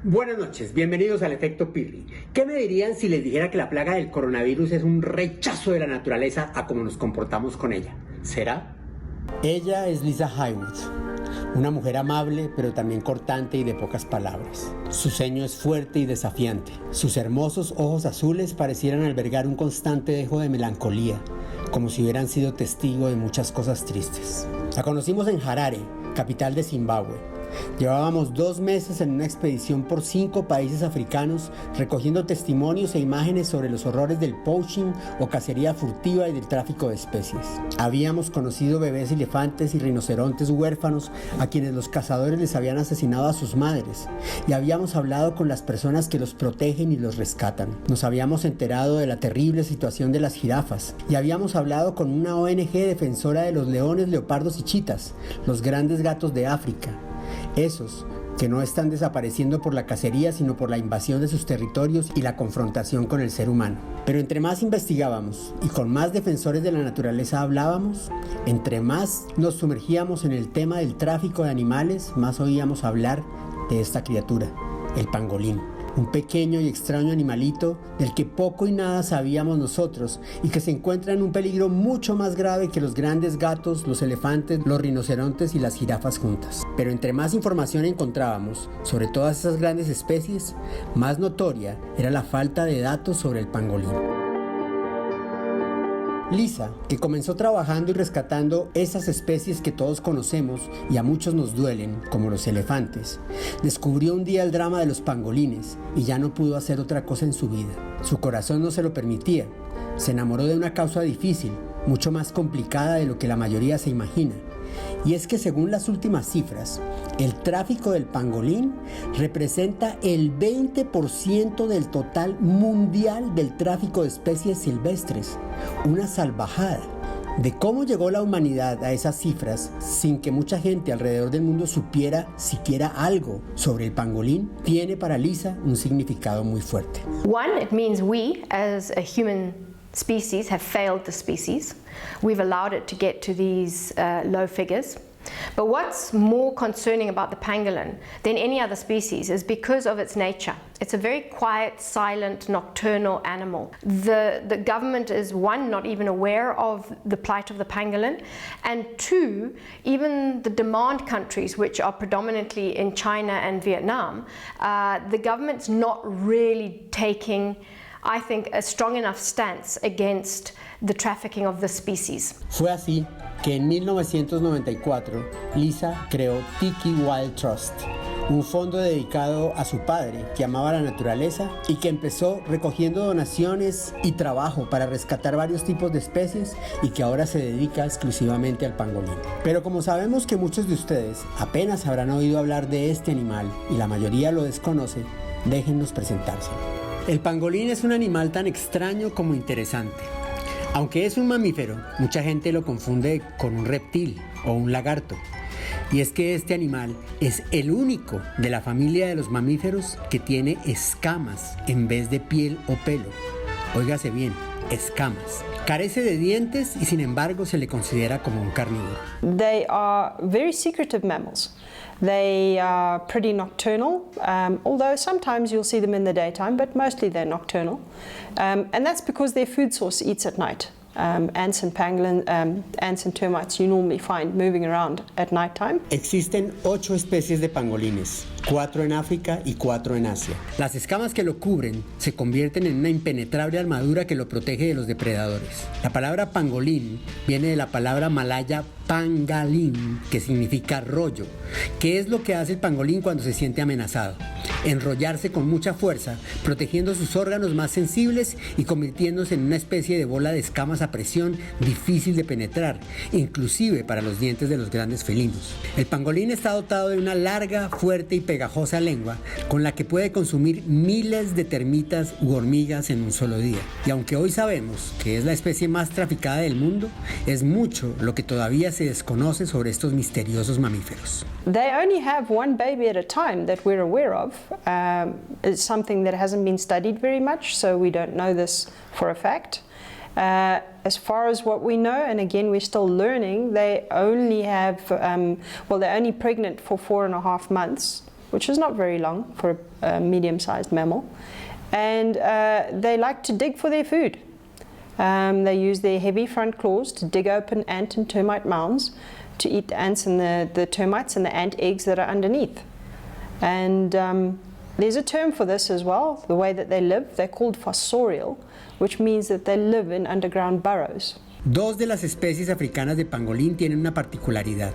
Buenas noches, bienvenidos al Efecto Pirry. ¿Qué me dirían si les dijera que la plaga del coronavirus es un rechazo de la naturaleza a cómo nos comportamos con ella? ¿Será? Ella es Lisa Haywood, una mujer amable pero también cortante y de pocas palabras. Su ceño es fuerte y desafiante. Sus hermosos ojos azules parecieran albergar un constante dejo de melancolía, como si hubieran sido testigo de muchas cosas tristes. La conocimos en Harare, capital de Zimbabue. Llevábamos 2 meses en una expedición por 5 países africanos recogiendo testimonios e imágenes sobre los horrores del poaching o cacería furtiva y del tráfico de especies. Habíamos conocido bebés elefantes y rinocerontes huérfanos a quienes los cazadores les habían asesinado a sus madres, y habíamos hablado con las personas que los protegen y los rescatan. Nos habíamos enterado de la terrible situación de las jirafas y habíamos hablado con una ONG defensora de los leones, leopardos y chitas, los grandes gatos de África. Esos que no están desapareciendo por la cacería, sino por la invasión de sus territorios y la confrontación con el ser humano. Pero entre más investigábamos y con más defensores de la naturaleza hablábamos, entre más nos sumergíamos en el tema del tráfico de animales, más oíamos hablar de esta criatura, el pangolín. Un pequeño y extraño animalito del que poco y nada sabíamos nosotros y que se encuentra en un peligro mucho más grave que los grandes gatos, los elefantes, los rinocerontes y las jirafas juntas. Pero entre más información encontrábamos sobre todas esas grandes especies, más notoria era la falta de datos sobre el pangolín. Lisa, que comenzó trabajando y rescatando esas especies que todos conocemos y a muchos nos duelen, como los elefantes, descubrió un día el drama de los pangolines y ya no pudo hacer otra cosa en su vida. Su corazón no se lo permitía. Se enamoró de una causa difícil, mucho más complicada de lo que la mayoría se imagina. Y es que según las últimas cifras, el tráfico del pangolín representa el 20% del total mundial del tráfico de especies silvestres. Una salvajada. De cómo llegó la humanidad a esas cifras sin que mucha gente alrededor del mundo supiera siquiera algo sobre el pangolín, tiene para Lisa un significado muy fuerte. One, it means we as a human species have failed the species. We've allowed it to get to these low figures. But what's more concerning about the pangolin than any other species is because of its nature. It's a very quiet, silent, nocturnal animal. The government is, one, not even aware of the plight of the pangolin, and two, even the demand countries, which are predominantly in China and Vietnam, the government's not really taking, I think, a strong enough stance against the trafficking of the species. Fue así que en 1994 Lisa creó Tiki Wild Trust, un fondo dedicado a su padre que amaba la naturaleza y que empezó recogiendo donaciones y trabajo para rescatar varios tipos de especies y que ahora se dedica exclusivamente al pangolín. Pero como sabemos que muchos de ustedes apenas habrán oído hablar de este animal y la mayoría lo desconoce, déjennos presentárselo. El pangolín es un animal tan extraño como interesante. Aunque es un mamífero, mucha gente lo confunde con un reptil o un lagarto. Y es que este animal es el único de la familia de los mamíferos que tiene escamas en vez de piel o pelo. Óigase bien, escamas. Carece de dientes y sin embargo se le considera como un carnívoro. They are very secretive mammals. They are pretty nocturnal, although sometimes you'll see them in the daytime, but mostly they're nocturnal. And that's because their food source eats at night. Ants and pangolin, ants and termites you normally find moving around at nighttime. Existen 8 especies de pangolines, 4 en África y 4 en Asia. Las escamas que lo cubren se convierten en una impenetrable armadura que lo protege de los depredadores. La palabra pangolín viene de la palabra malaya pangalín, que significa rollo. ¿Qué es lo que hace el pangolín cuando se siente amenazado? Enrollarse con mucha fuerza, protegiendo sus órganos más sensibles y convirtiéndose en una especie de bola de escamas a presión difícil de penetrar, inclusive para los dientes de los grandes felinos. El pangolín está dotado de una larga, fuerte y pegajosa lengua con la que puede consumir miles de termitas u hormigas en un solo día. Y aunque hoy sabemos que es la especie más traficada del mundo, es mucho lo que todavía se desconoce sobre estos misteriosos mamíferos. They only have one baby at a time that we're aware of. It's something that hasn't been studied very much, so we don't know this for a fact. As far as what we know, and again we're still learning, they only have, they're only pregnant for 4.5 months which is not very long for a medium-sized mammal, and they like to dig for their food. They use their heavy front claws to dig open ant and termite mounds to eat the ants and the termites and the ant eggs that are underneath. And there's a term for this as well, the way that they live. They're called fossorial, which means that they live in underground burrows. Dos de las especies africanas de pangolín tienen una particularidad.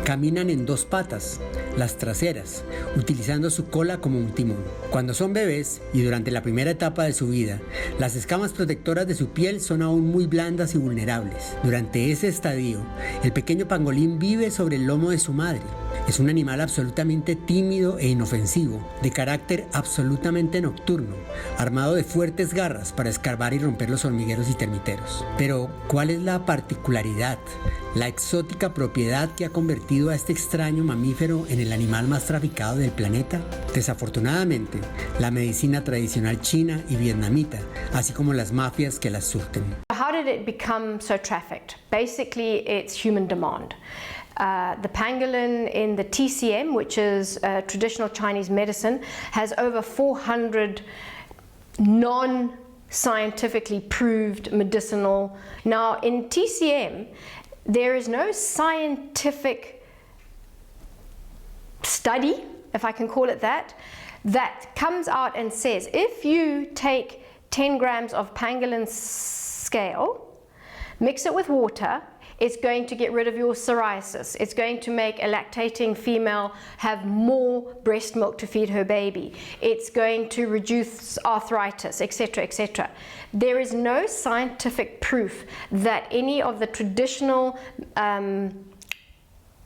Caminan en dos patas, las traseras, utilizando su cola como un timón. Cuando son bebés y durante la primera etapa de su vida, las escamas protectoras de su piel son aún muy blandas y vulnerables. Durante ese estadio, el pequeño pangolín vive sobre el lomo de su madre. Es un animal absolutamente tímido e inofensivo, de carácter absolutamente nocturno, armado de fuertes garras para escarbar y romper los hormigueros y termiteros. Pero, ¿cuál es la particularidad, la exótica propiedad que ha convertido a este extraño mamífero en el animal más traficado del planeta? Desafortunadamente, la medicina tradicional china y vietnamita, así como las mafias que las surten. How did it become so trafficked? Basically, it's human demand. The pangolin in the TCM, which is traditional Chinese medicine, has over 400 non-scientifically proved medicinal. Now, in TCM, there is no scientific study, if I can call it that comes out and says if you take 10 grams of pangolin scale, mix it with water, it's going to get rid of your psoriasis. It's going to make a lactating female have more breast milk to feed her baby. It's going to reduce arthritis, etc., etc. There is no scientific proof that any of the traditional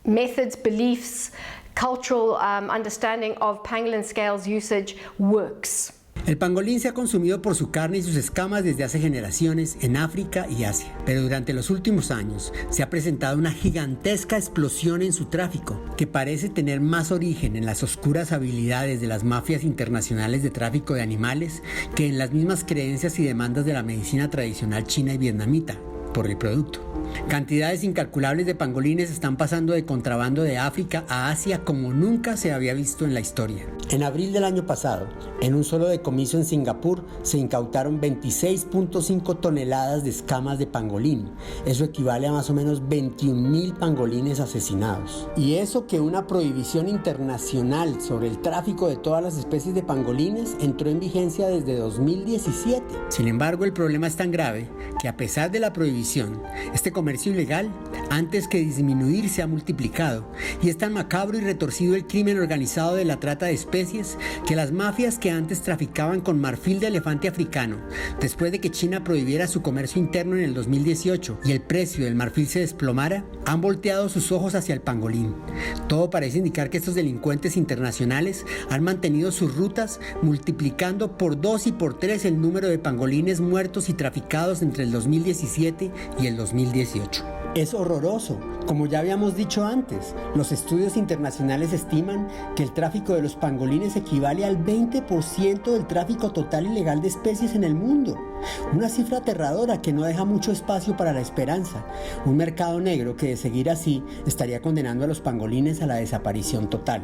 methods, beliefs, cultural understanding of pangolin scales usage works. El pangolín se ha consumido por su carne y sus escamas desde hace generaciones en África y Asia, pero durante los últimos años se ha presentado una gigantesca explosión en su tráfico, que parece tener más origen en las oscuras habilidades de las mafias internacionales de tráfico de animales que en las mismas creencias y demandas de la medicina tradicional china y vietnamita por el producto. Cantidades incalculables de pangolines están pasando de contrabando de África a Asia como nunca se había visto en la historia. En abril del año pasado, en un solo decomiso en Singapur, se incautaron 26.5 toneladas de escamas de pangolín. Eso equivale a más o menos 21.000 pangolines asesinados. Y eso que una prohibición internacional sobre el tráfico de todas las especies de pangolines entró en vigencia desde 2017. Sin embargo, el problema es tan grave que a pesar de la prohibición, este comercio ilegal, antes que disminuir, se ha multiplicado, y es tan macabro y retorcido el crimen organizado de la trata de especies que las mafias que antes traficaban con marfil de elefante africano, después de que China prohibiera su comercio interno en el 2018 y el precio del marfil se desplomara, han volteado sus ojos hacia el pangolín. Todo parece indicar que estos delincuentes internacionales han mantenido sus rutas, multiplicando por 2 y por 3 el número de pangolines muertos y traficados entre el 2017 y el 2018. Es horroroso. Como ya habíamos dicho antes, los estudios internacionales estiman que el tráfico de los pangolines equivale al 20% del tráfico total ilegal de especies en el mundo. Una cifra aterradora que no deja mucho espacio para la esperanza. Un mercado negro que, de seguir así, estaría condenando a los pangolines a la desaparición total.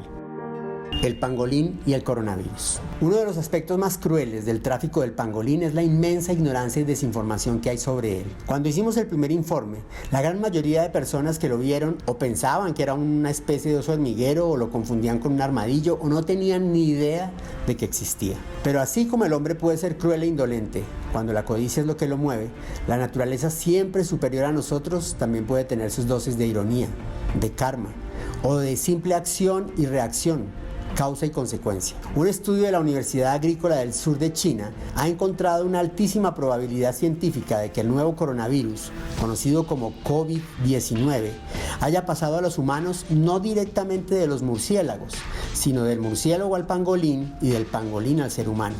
El pangolín y el coronavirus. Uno de los aspectos más crueles del tráfico del pangolín es la inmensa ignorancia y desinformación que hay sobre él. Cuando hicimos el primer informe, la gran mayoría de personas que lo vieron o pensaban que era una especie de oso hormiguero o lo confundían con un armadillo o no tenían ni idea de que existía. Pero así como el hombre puede ser cruel e indolente, cuando la codicia es lo que lo mueve, la naturaleza siempre superior a nosotros también puede tener sus dosis de ironía, de karma o de simple acción y reacción, causa y consecuencia. Un estudio de la Universidad Agrícola del Sur de China ha encontrado una altísima probabilidad científica de que el nuevo coronavirus, conocido como Covid-19, haya pasado a los humanos no directamente de los murciélagos, sino del murciélago al pangolín y del pangolín al ser humano.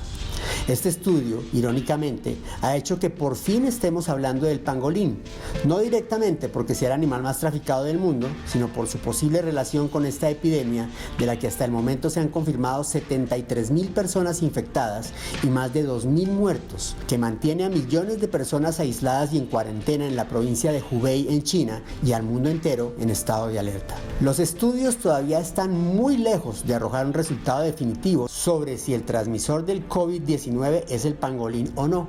Este estudio, irónicamente, ha hecho que por fin estemos hablando del pangolín, no directamente porque sea el animal más traficado del mundo, sino por su posible relación con esta epidemia de la que hasta el momento se han confirmado 73.000 personas infectadas y más de 2.000 muertos, que mantiene a millones de personas aisladas y en cuarentena en la provincia de Hubei en China y al mundo entero en estado de alerta. Los estudios todavía están muy lejos de arrojar un resultado definitivo sobre si el transmisor del COVID-19 es el pangolín o no,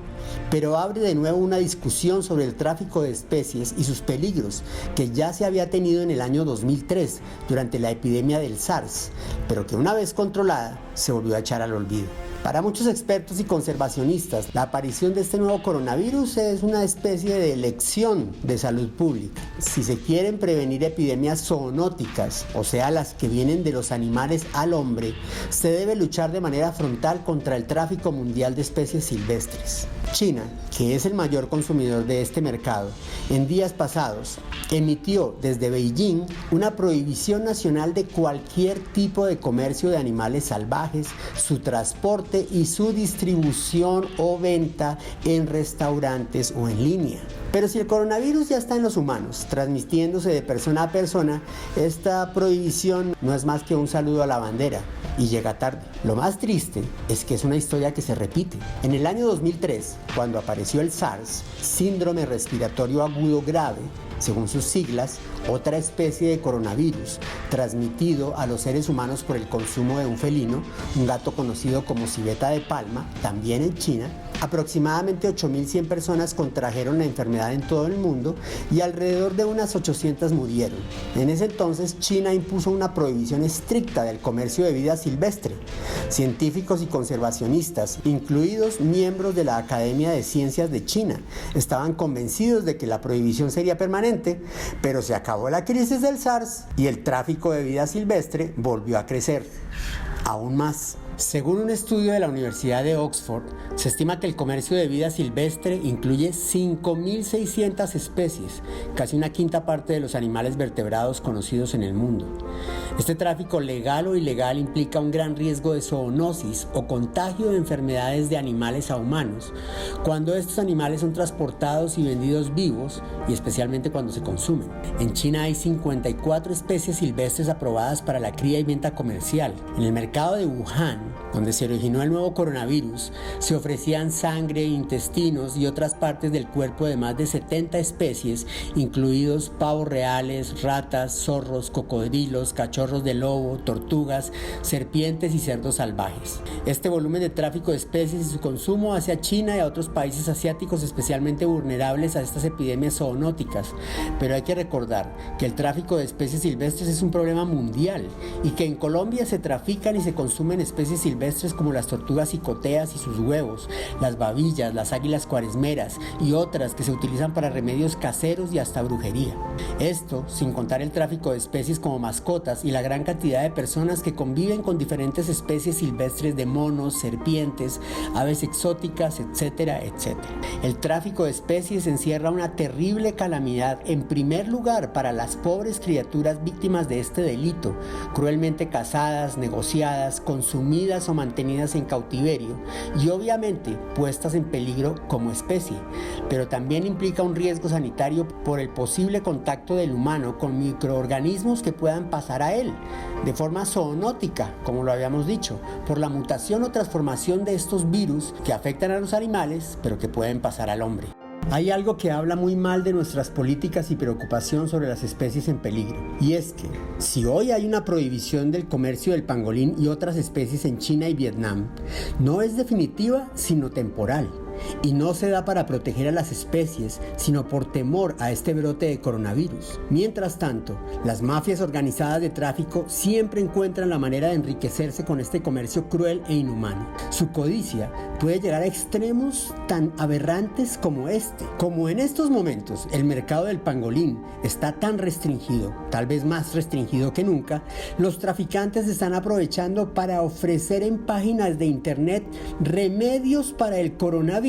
pero abre de nuevo una discusión sobre el tráfico de especies y sus peligros que ya se había tenido en el año 2003 durante la epidemia del SARS, pero que una vez controlada se volvió a echar al olvido. Para muchos expertos y conservacionistas, la aparición de este nuevo coronavirus es una especie de lección de salud pública. Si se quieren prevenir epidemias zoonóticas, o sea, las que vienen de los animales al hombre, se debe luchar de manera frontal contra el tráfico mundial de especies silvestres. China, que es el mayor consumidor de este mercado, en días pasados emitió desde Beijing una prohibición nacional de cualquier tipo de comercio de animales salvajes, su transporte y su distribución o venta en restaurantes o en línea. Pero si el coronavirus ya está en los humanos, transmitiéndose de persona a persona, esta prohibición no es más que un saludo a la bandera y llega tarde. Lo más triste es que es una historia que se repite. En el año 2003, cuando apareció el SARS, síndrome respiratorio agudo grave, según sus siglas, otra especie de coronavirus transmitido a los seres humanos por el consumo de un felino, un gato conocido como civeta de palma, también en China. Aproximadamente 8.100 personas contrajeron la enfermedad en todo el mundo y alrededor de unas 800 murieron. En ese entonces, China impuso una prohibición estricta del comercio de vida silvestre. Científicos y conservacionistas, incluidos miembros de la Academia de Ciencias de China, estaban convencidos de que la prohibición sería permanente, pero se acabó la crisis del SARS y el tráfico de vida silvestre volvió a crecer aún más. Según un estudio de la Universidad de Oxford, se estima que el comercio de vida silvestre incluye 5.600 especies, casi una quinta parte de los animales vertebrados conocidos en el mundo. Este tráfico legal o ilegal implica un gran riesgo de zoonosis o contagio de enfermedades de animales a humanos, cuando estos animales son transportados y vendidos vivos, y especialmente cuando se consumen. En China hay 54 especies silvestres aprobadas para la cría y venta comercial. En el mercado de Wuhan, donde se originó el nuevo coronavirus, se ofrecían sangre, intestinos y otras partes del cuerpo de más de 70 especies, incluidos pavos reales, ratas, zorros, cocodrilos, cachorros de lobo, tortugas, serpientes y cerdos salvajes. Este volumen de tráfico de especies y su consumo hacia China y a otros países asiáticos especialmente vulnerables a estas epidemias zoonóticas. Pero hay que recordar que el tráfico de especies silvestres es un problema mundial y que en Colombia se trafican y se consumen especies silvestres como las tortugas cicoteas y sus huevos, las babillas, las águilas cuaresmeras y otras que se utilizan para remedios caseros y hasta brujería. Esto sin contar el tráfico de especies como mascotas y la gran cantidad de personas que conviven con diferentes especies silvestres de monos, serpientes, aves exóticas, etcétera, etcétera. El tráfico de especies encierra una terrible calamidad, en primer lugar para las pobres criaturas víctimas de este delito, cruelmente cazadas, negociadas, consumidas o mantenidas en cautiverio y obviamente puestas en peligro como especie, pero también implica un riesgo sanitario por el posible contacto del humano con microorganismos que puedan pasar a él, de forma zoonótica, como lo habíamos dicho, por la mutación o transformación de estos virus que afectan a los animales, pero que pueden pasar al hombre. Hay algo que habla muy mal de nuestras políticas y preocupación sobre las especies en peligro, y es que si hoy hay una prohibición del comercio del pangolín y otras especies en China y Vietnam, no es definitiva sino temporal. Y no se da para proteger a las especies, sino por temor a este brote de coronavirus. Mientras tanto, las mafias organizadas de tráfico siempre encuentran la manera de enriquecerse con este comercio cruel e inhumano. Su codicia puede llegar a extremos tan aberrantes como este. Como en estos momentos el mercado del pangolín está tan restringido, tal vez más restringido que nunca, los traficantes están aprovechando para ofrecer en páginas de internet remedios para el coronavirus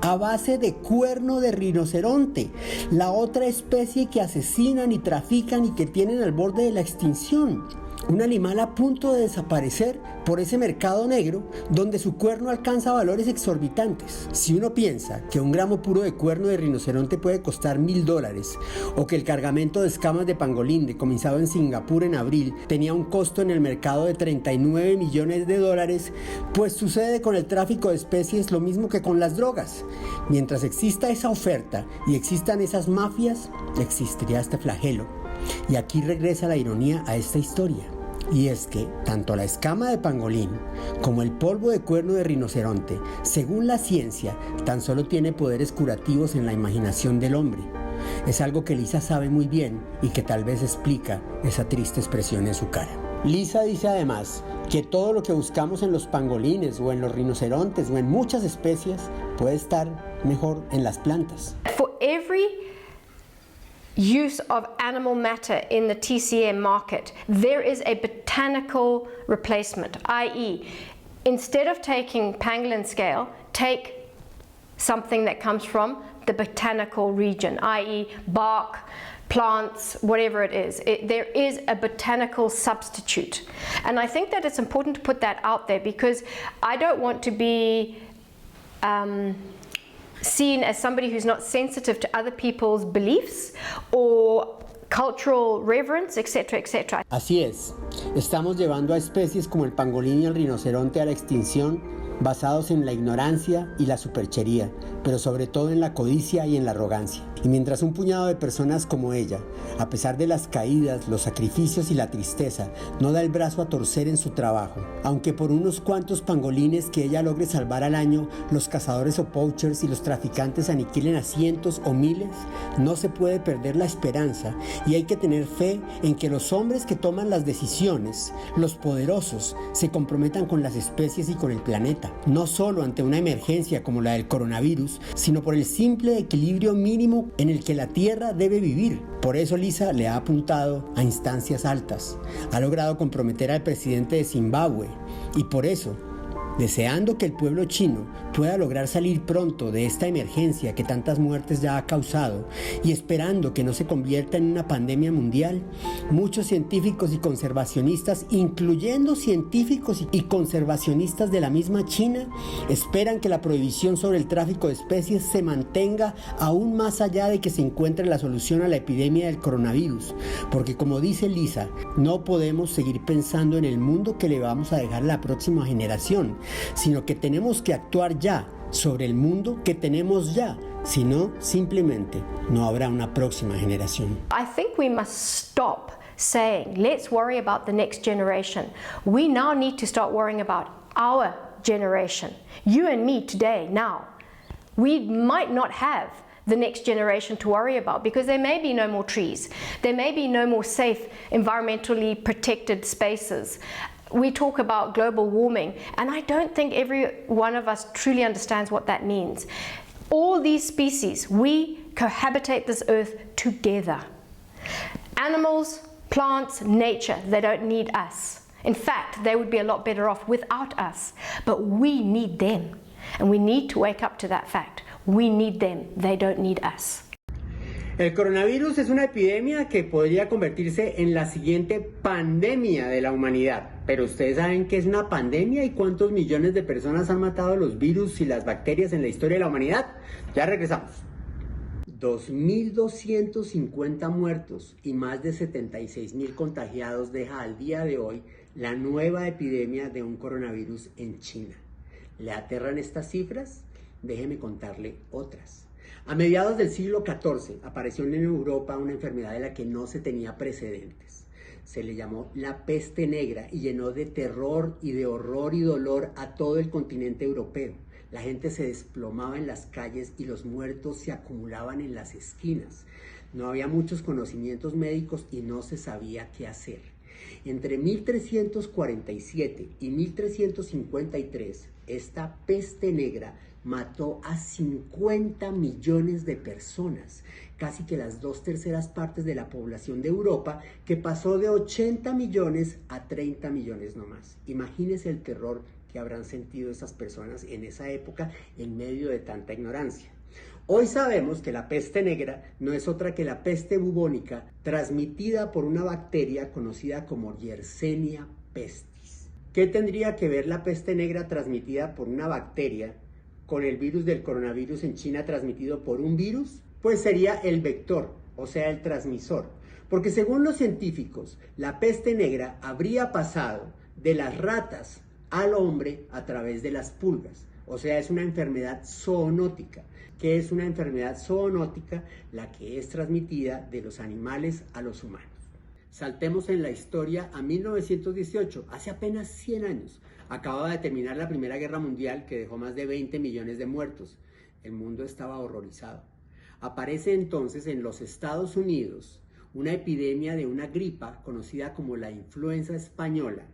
a base de cuerno de rinoceronte, la otra especie que asesinan y trafican y que tienen al borde de la extinción. Un animal a punto de desaparecer por ese mercado negro donde su cuerno alcanza valores exorbitantes. Si uno piensa que un gramo puro de cuerno de rinoceronte puede costar $1,000 o que el cargamento de escamas de pangolín decomisado en Singapur en abril tenía un costo en el mercado de $39 millones, pues sucede con el tráfico de especies lo mismo que con las drogas. Mientras exista esa oferta y existan esas mafias, existiría este flagelo. Y aquí regresa la ironía a esta historia. Y es que tanto la escama de pangolín como el polvo de cuerno de rinoceronte, según la ciencia, tan solo tiene poderes curativos en la imaginación del hombre. Es algo que Lisa sabe muy bien y que tal vez explica esa triste expresión en su cara. Lisa dice además que todo lo que buscamos en los pangolines o en los rinocerontes o en muchas especies puede estar mejor en las plantas. For every use of animal matter in the TCM market, there is a botanical replacement, i.e., instead of taking pangolin scale, take something that comes from the botanical region, i.e., bark, plants, whatever it is. There is a botanical substitute. And I think that it's important to put that out there because I don't want to be seen as somebody who's not sensitive to other people's beliefs or cultural reverence, etc., etc. Así es, estamos llevando a especies como el pangolín y el rinoceronte a la extinción basados en la ignorancia y la superchería, pero sobre todo en la codicia y en la arrogancia. Y mientras un puñado de personas como ella, a pesar de las caídas, los sacrificios y la tristeza, no da el brazo a torcer en su trabajo, aunque por unos cuantos pangolines que ella logre salvar al año, los cazadores o poachers y los traficantes aniquilen a cientos o miles, no se puede perder la esperanza y hay que tener fe en que los hombres que toman las decisiones, los poderosos, se comprometan con las especies y con el planeta, no solo ante una emergencia como la del coronavirus, sino por el simple equilibrio mínimo en el que la Tierra debe vivir. Por eso Lisa le ha apuntado a instancias altas, ha logrado comprometer al presidente de Zimbabue y por eso, deseando que el pueblo chino pueda lograr salir pronto de esta emergencia que tantas muertes ya ha causado y esperando que no se convierta en una pandemia mundial, muchos científicos y conservacionistas, incluyendo científicos y conservacionistas de la misma China, esperan que la prohibición sobre el tráfico de especies se mantenga aún más allá de que se encuentre la solución a la epidemia del coronavirus, porque como dice Lisa, no podemos seguir pensando en el mundo que le vamos a dejar a la próxima generación, sino que tenemos que actuar ya sobre el mundo que tenemos ya, si no, simplemente no habrá una próxima generación. I think we must stop saying, let's worry about the next generation. We now need to start worrying about our generation. You and me today, now. We might not have the next generation to worry about because there may be no more trees. There may be no more safe, environmentally protected spaces. We talk about global warming, and I don't think every one of us truly understands what that means. All these species, we cohabitate this earth together. Animals, plants, nature, they don't need us. In fact, they would be a lot better off without us. But we need them, and we need to wake up to that fact. We need them, they don't need us. El coronavirus es una epidemia que podría convertirse en la siguiente pandemia de la humanidad. Pero ustedes saben qué es una pandemia y cuántos millones de personas han matado los virus y las bacterias en la historia de la humanidad. Ya regresamos. 2.250 muertos y más de 76.000 contagiados deja al día de hoy la nueva epidemia de un coronavirus en China. ¿Le aterran estas cifras? Déjeme contarle otras. A mediados del siglo XIV apareció en Europa una enfermedad de la que no se tenía precedentes. Se le llamó la peste negra y llenó de terror y de horror y dolor a todo el continente europeo. La gente se desplomaba en las calles y los muertos se acumulaban en las esquinas. No había muchos conocimientos médicos y no se sabía qué hacer. Entre 1347 y 1353, esta peste negra mató a 50 millones de personas, casi que las 2/3 partes de la población de Europa, que pasó de 80 millones a 30 millones nomás. Imagínese el terror que habrán sentido esas personas en esa época en medio de tanta ignorancia. Hoy sabemos que la peste negra no es otra que la peste bubónica transmitida por una bacteria conocida como Yersinia pestis. ¿Qué tendría que ver la peste negra transmitida por una bacteria con el virus del coronavirus en China transmitido por un virus? Pues sería el vector, o sea, el transmisor. Porque según los científicos, la peste negra habría pasado de las ratas al hombre a través de las pulgas. O sea, es una enfermedad zoonótica. ¿Qué es una enfermedad zoonótica? La que es transmitida de los animales a los humanos. Saltemos en la historia a 1918, hace apenas 100 años. Acababa de terminar la Primera Guerra Mundial que dejó más de 20 millones de muertos. El mundo estaba horrorizado. Aparece entonces en los Estados Unidos una epidemia de una gripa conocida como la influenza española,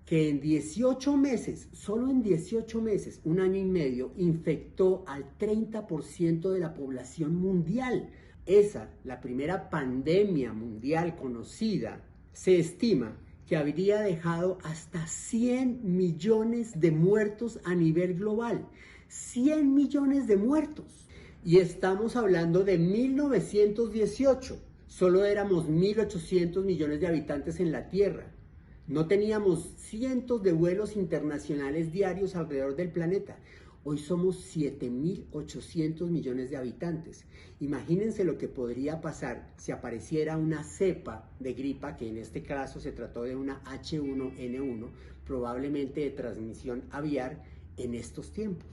que en 18 meses, solo en 18 meses, un año y medio, infectó al 30% de la población mundial. Esa, la primera pandemia mundial conocida, se estima que habría dejado hasta 100 millones de muertos a nivel global. 100 millones de muertos. Y estamos hablando de 1918. Solo éramos 1.800 millones de habitantes en la Tierra. No teníamos cientos de vuelos internacionales diarios alrededor del planeta. Hoy somos 7.800 millones de habitantes. Imagínense lo que podría pasar si apareciera una cepa de gripa, que en este caso se trató de una H1N1, probablemente de transmisión aviar en estos tiempos.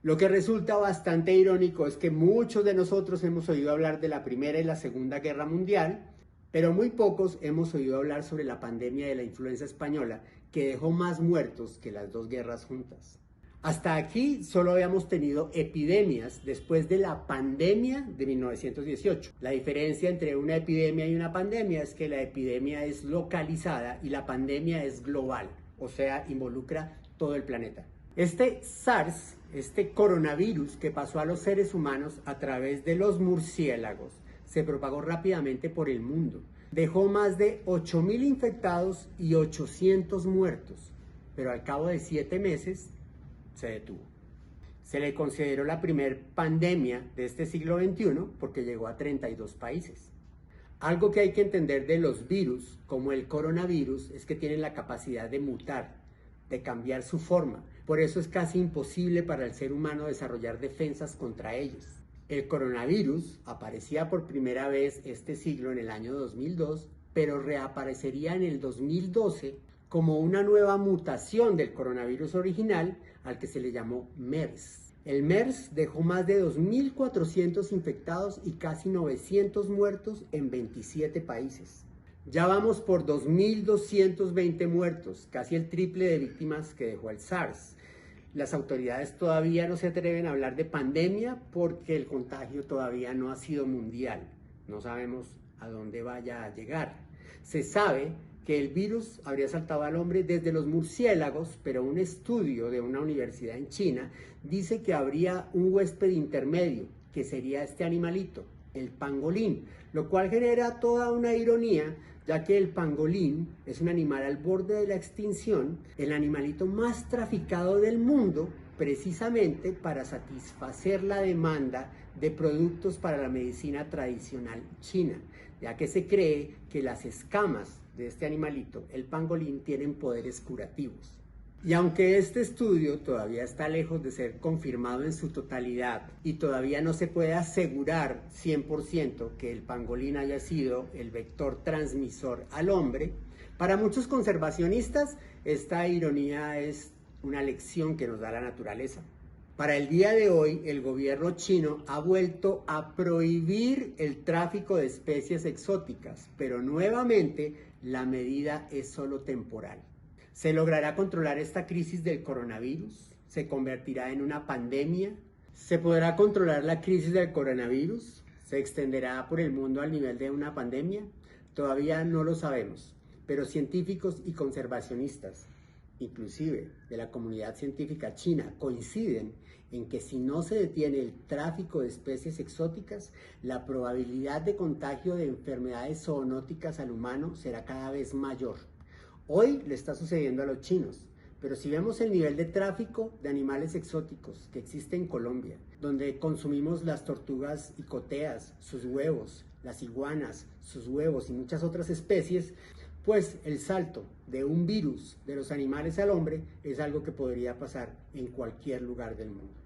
Lo que resulta bastante irónico es que muchos de nosotros hemos oído hablar de la Primera y la Segunda Guerra Mundial, pero muy pocos hemos oído hablar sobre la pandemia de la influenza española, que dejó más muertos que las dos guerras juntas. Hasta aquí solo habíamos tenido epidemias después de la pandemia de 1918. La diferencia entre una epidemia y una pandemia es que la epidemia es localizada y la pandemia es global, o sea, involucra todo el planeta. Este SARS, este coronavirus que pasó a los seres humanos a través de los murciélagos, se propagó rápidamente por el mundo. Dejó más de 8.000 infectados y 800 muertos, pero al cabo de 7 meses se detuvo. Se le consideró la primer pandemia de este siglo XXI porque llegó a 32 países. Algo que hay que entender de los virus, como el coronavirus, es que tienen la capacidad de mutar, de cambiar su forma. Por eso es casi imposible para el ser humano desarrollar defensas contra ellos. El coronavirus aparecía por primera vez este siglo en el año 2002, pero reaparecería en el 2012 como una nueva mutación del coronavirus original al que se le llamó MERS. El MERS dejó más de 2.400 infectados y casi 900 muertos en 27 países. Ya vamos por 2.220 muertos, casi el triple de víctimas que dejó el SARS. Las autoridades todavía no se atreven a hablar de pandemia porque el contagio todavía no ha sido mundial. No sabemos a dónde vaya a llegar. Se sabe que el virus habría saltado al hombre desde los murciélagos, pero un estudio de una universidad en China dice que habría un huésped intermedio, que sería este animalito, el pangolín, lo cual genera toda una ironía, ya que el pangolín es un animal al borde de la extinción, el animalito más traficado del mundo, precisamente para satisfacer la demanda de productos para la medicina tradicional china, ya que se cree que las escamas de este animalito, el pangolín, tienen poderes curativos. Y aunque este estudio todavía está lejos de ser confirmado en su totalidad y todavía no se puede asegurar 100% que el pangolín haya sido el vector transmisor al hombre, para muchos conservacionistas esta ironía es una lección que nos da la naturaleza. Para el día de hoy, el gobierno chino ha vuelto a prohibir el tráfico de especies exóticas, pero nuevamente la medida es solo temporal. ¿Se logrará controlar esta crisis del coronavirus? ¿Se convertirá en una pandemia? ¿Se podrá controlar la crisis del coronavirus? ¿Se extenderá por el mundo al nivel de una pandemia? Todavía no lo sabemos, pero científicos y conservacionistas, inclusive de la comunidad científica china, coinciden en que si no se detiene el tráfico de especies exóticas, la probabilidad de contagio de enfermedades zoonóticas al humano será cada vez mayor. Hoy le está sucediendo a los chinos, Pero si vemos el nivel de tráfico de animales exóticos que existe en Colombia, donde consumimos las tortugas icoteas, sus huevos, las iguanas, sus huevos y muchas otras especies, pues el salto de un virus de los animales al hombre es algo que podría pasar en cualquier lugar del mundo.